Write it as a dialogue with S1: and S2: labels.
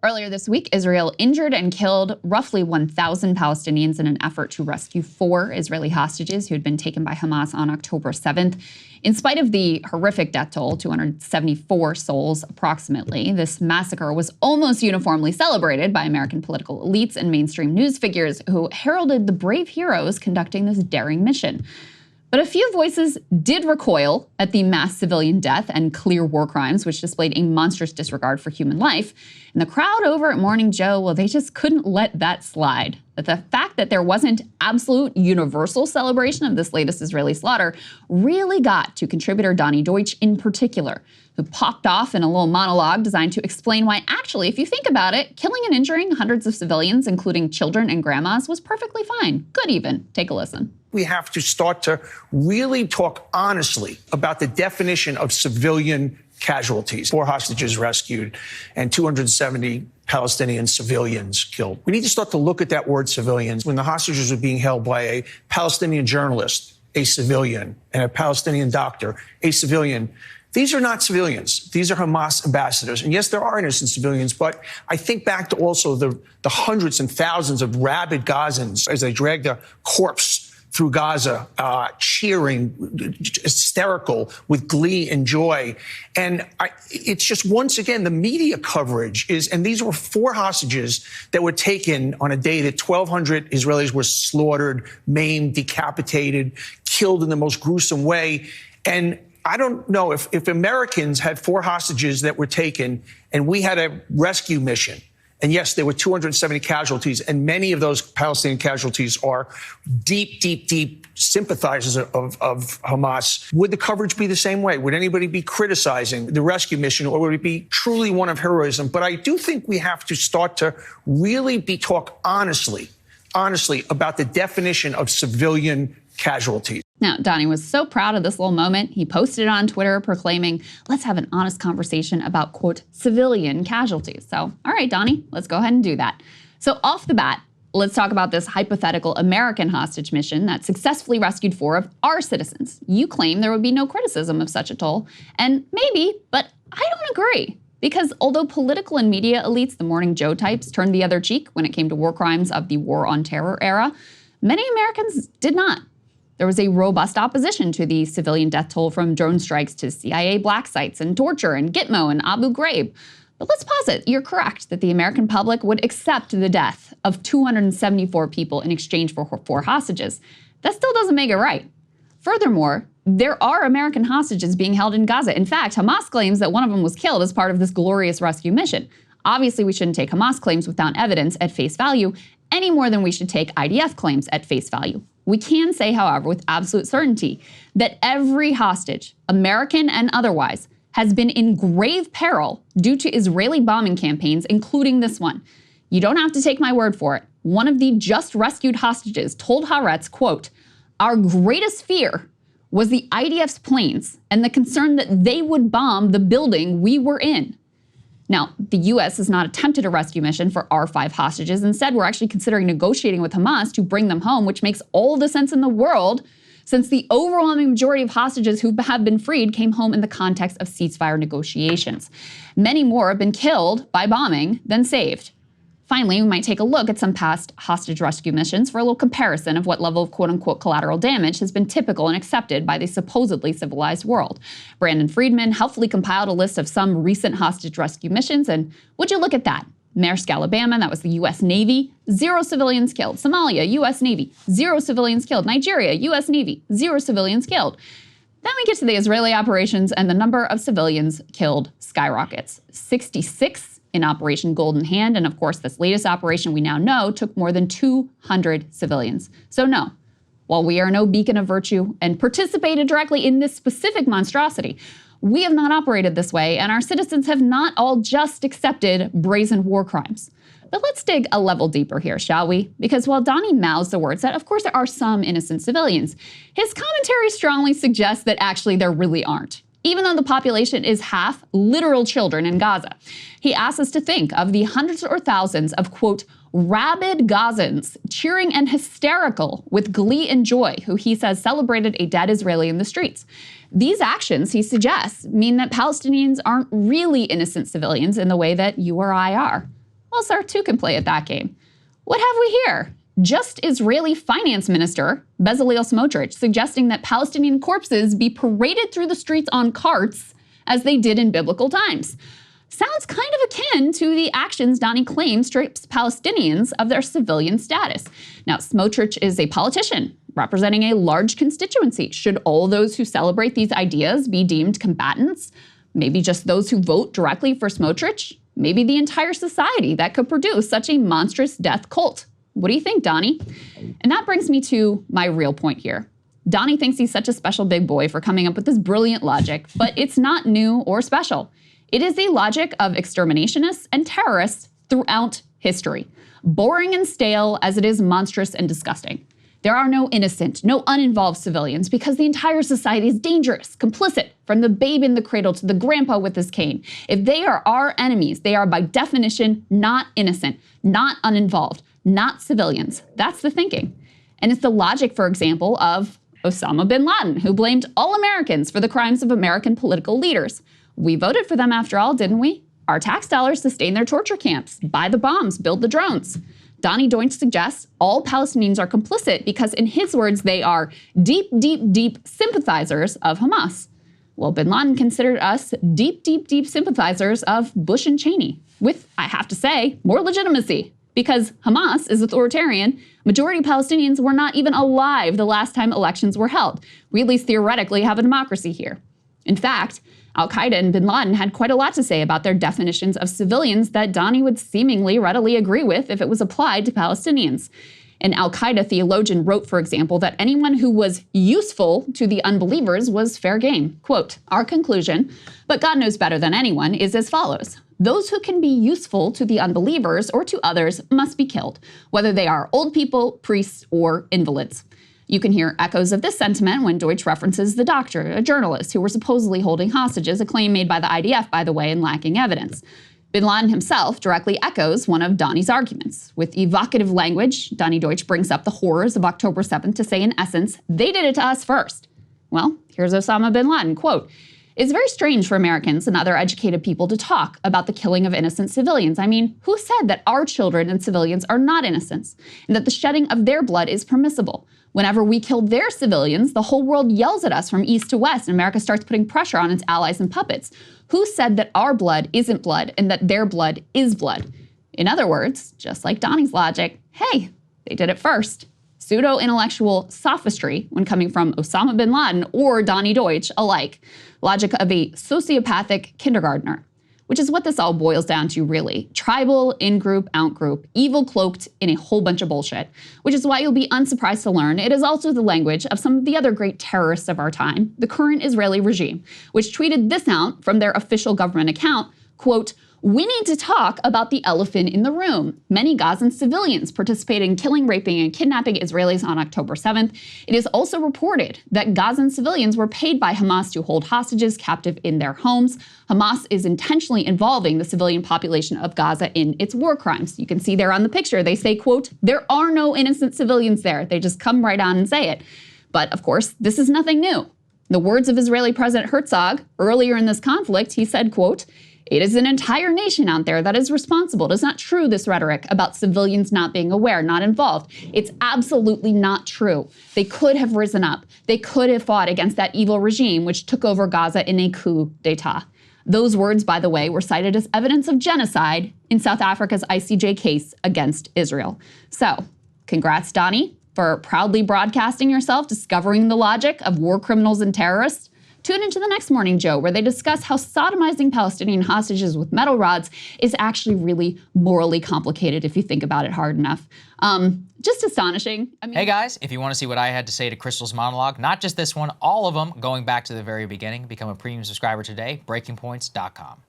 S1: Earlier this week, Israel injured and killed roughly 1,000 Palestinians in an effort to rescue 4 Israeli hostages who had been taken by Hamas on October 7th. In spite of the horrific death toll, 274 souls approximately, this massacre was almost uniformly celebrated by American political elites and mainstream news figures who heralded the brave heroes conducting this daring mission. But a few voices did recoil at the mass civilian death and clear war crimes, which displayed a monstrous disregard for human life. And the crowd over at Morning Joe, well, they just couldn't let that slide. But the fact that there wasn't absolute universal celebration of this latest Israeli slaughter really got to contributor Donnie Deutsch in particular, who popped off in a little monologue designed to explain why actually, if you think about it, killing and injuring hundreds of civilians, including children and grandmas, was perfectly fine. Good even. Take a listen.
S2: We have to start to really talk honestly about the definition of civilian casualties. 4 hostages rescued and 270 Palestinian civilians killed. We need to start to look at that word civilians. When the hostages were being held by a Palestinian journalist, a civilian, and a Palestinian doctor, a civilian, these are not civilians. These are Hamas ambassadors. And yes, there are innocent civilians, but I think back to also the hundreds and thousands of rabid Gazans as they dragged a corpse through Gaza, cheering, hysterical, with glee and joy. And it's just, once again, the media coverage is, and these were 4 hostages that were taken on a day that 1,200 Israelis were slaughtered, maimed, decapitated, killed in the most gruesome way. And I don't know if Americans had 4 hostages that were taken and we had a rescue mission. And yes, there were 270 casualties, and many of those Palestinian casualties are deep, deep, deep sympathizers of Hamas. Would the coverage be the same way? Would anybody be criticizing the rescue mission, or would it be truly one of heroism? But I do think we have to start to really talk honestly about the definition of civilian casualties.
S1: Now, Donnie was so proud of this little moment, he posted it on Twitter proclaiming, let's have an honest conversation about, quote, civilian casualties. So, all right, Donnie, let's go ahead and do that. So off the bat, let's talk about this hypothetical American hostage mission that successfully rescued 4 of our citizens. You claim there would be no criticism of such a toll, and maybe, but I don't agree. Because although political and media elites, the Morning Joe types, turned the other cheek when it came to war crimes of the War on Terror era, many Americans did not. There was a robust opposition to the civilian death toll, from drone strikes to CIA black sites and torture and Gitmo and Abu Ghraib. But let's posit, you're correct that the American public would accept the death of 274 people in exchange for 4 hostages. That still doesn't make it right. Furthermore, there are American hostages being held in Gaza. In fact, Hamas claims that one of them was killed as part of this glorious rescue mission. Obviously, we shouldn't take Hamas claims without evidence at face value, any more than we should take IDF claims at face value. We can say, however, with absolute certainty that every hostage, American and otherwise, has been in grave peril due to Israeli bombing campaigns, including this one. You don't have to take my word for it. One of the just rescued hostages told Haaretz, quote, "Our greatest fear was the IDF's planes and the concern that they would bomb the building we were in." Now, the U.S. has not attempted a rescue mission for our 5 hostages. Instead, we're actually considering negotiating with Hamas to bring them home, which makes all the sense in the world, since the overwhelming majority of hostages who have been freed came home in the context of ceasefire negotiations. Many more have been killed by bombing than saved. Finally, we might take a look at some past hostage rescue missions for a little comparison of what level of quote-unquote collateral damage has been typical and accepted by the supposedly civilized world. Brandon Friedman helpfully compiled a list of some recent hostage rescue missions, and would you look at that? Maersk, Alabama, that was the U.S. Navy, 0 civilians killed. Somalia, U.S. Navy, 0 civilians killed. Nigeria, U.S. Navy, 0 civilians killed. Then we get to the Israeli operations, and the number of civilians killed skyrockets. 66 in Operation Golden Hand, and of course this latest operation we now know took more than 200 civilians. So no, while we are no beacon of virtue and participated directly in this specific monstrosity, we have not operated this way, and our citizens have not all just accepted brazen war crimes. But let's dig a level deeper here, shall we? Because while Donnie mouths the words that of course there are some innocent civilians, his commentary strongly suggests that actually there really aren't. Even though the population is half literal children in Gaza. He asks us to think of the hundreds or thousands of, quote, rabid Gazans cheering and hysterical with glee and joy, who he says celebrated a dead Israeli in the streets. These actions, he suggests, mean that Palestinians aren't really innocent civilians in the way that you or I are. Well, sir, two can play at that game. What have we here? Just Israeli Finance Minister Bezalel Smotrich suggesting that Palestinian corpses be paraded through the streets on carts as they did in biblical times. Sounds kind of akin to the actions Donnie claims strips Palestinians of their civilian status. Now, Smotrich is a politician representing a large constituency. Should all those who celebrate these ideas be deemed combatants? Maybe just those who vote directly for Smotrich? Maybe the entire society that could produce such a monstrous death cult? What do you think, Donnie? And that brings me to my real point here. Donnie thinks he's such a special big boy for coming up with this brilliant logic, but it's not new or special. It is the logic of exterminationists and terrorists throughout history. Boring and stale as it is monstrous and disgusting. There are no innocent, no uninvolved civilians because the entire society is dangerous, complicit, from the babe in the cradle to the grandpa with his cane. If they are our enemies, they are by definition not innocent, not uninvolved, not civilians. That's the thinking. And it's the logic, for example, of Osama bin Laden, who blamed all Americans for the crimes of American political leaders. We voted for them after all, didn't we? Our tax dollars sustain their torture camps, buy the bombs, build the drones. Donnie Deutsch suggests all Palestinians are complicit because, in his words, they are deep, deep, deep sympathizers of Hamas. Well, bin Laden considered us deep, deep, deep sympathizers of Bush and Cheney, with, I have to say, more legitimacy. Because Hamas is authoritarian, majority Palestinians were not even alive the last time elections were held. We at least theoretically have a democracy here. In fact, Al-Qaeda and bin Laden had quite a lot to say about their definitions of civilians that Donnie would seemingly readily agree with if it was applied to Palestinians. An Al-Qaeda theologian wrote, for example, that anyone who was useful to the unbelievers was fair game. Quote, our conclusion, but God knows better than anyone, is as follows. Those who can be useful to the unbelievers or to others must be killed, whether they are old people, priests, or invalids. You can hear echoes of this sentiment when Deutsch references the doctor, a journalist who were supposedly holding hostages, a claim made by the IDF, by the way, and lacking evidence. Bin Laden himself directly echoes one of Donnie's arguments. With evocative language, Donnie Deutsch brings up the horrors of October 7th to say, in essence, they did it to us first. Well, here's Osama bin Laden, quote, it's very strange for Americans and other educated people to talk about the killing of innocent civilians. I mean, who said that our children and civilians are not innocents and that the shedding of their blood is permissible? Whenever we kill their civilians, the whole world yells at us from east to west, and America starts putting pressure on its allies and puppets. Who said that our blood isn't blood and that their blood is blood? In other words, just like Donnie's logic, hey, they did it first. Pseudo-intellectual sophistry when coming from Osama bin Laden or Donnie Deutsch alike. Logic of a sociopathic kindergartner. Which is what this all boils down to, really. Tribal, in-group, out-group, evil cloaked in a whole bunch of bullshit. Which is why you'll be unsurprised to learn it is also the language of some of the other great terrorists of our time, the current Israeli regime, which tweeted this out from their official government account, quote, we need to talk about the elephant in the room. Many Gazan civilians participated in killing, raping, and kidnapping Israelis on October 7th. It is also reported that Gazan civilians were paid by Hamas to hold hostages captive in their homes. Hamas is intentionally involving the civilian population of Gaza in its war crimes. You can see there on the picture, they say, quote, there are no innocent civilians there. They just come right on and say it. But of course, this is nothing new. In the words of Israeli President Herzog, earlier in this conflict, he said, quote, it is an entire nation out there that is responsible. It is not true, this rhetoric about civilians not being aware, not involved. It's absolutely not true. They could have risen up. They could have fought against that evil regime which took over Gaza in a coup d'etat. Those words, by the way, were cited as evidence of genocide in South Africa's ICJ case against Israel. So, congrats, Donnie, for proudly broadcasting yourself, discovering the logic of war criminals and terrorists. Tune into the next Morning Joe, where they discuss how sodomizing Palestinian hostages with metal rods is actually really morally complicated if you think about it hard enough. Just astonishing. I mean,
S3: hey guys, if you want to see what I had to say to Krystal's monologue, not just this one, all of them, going back to the very beginning, become a premium subscriber today, breakingpoints.com.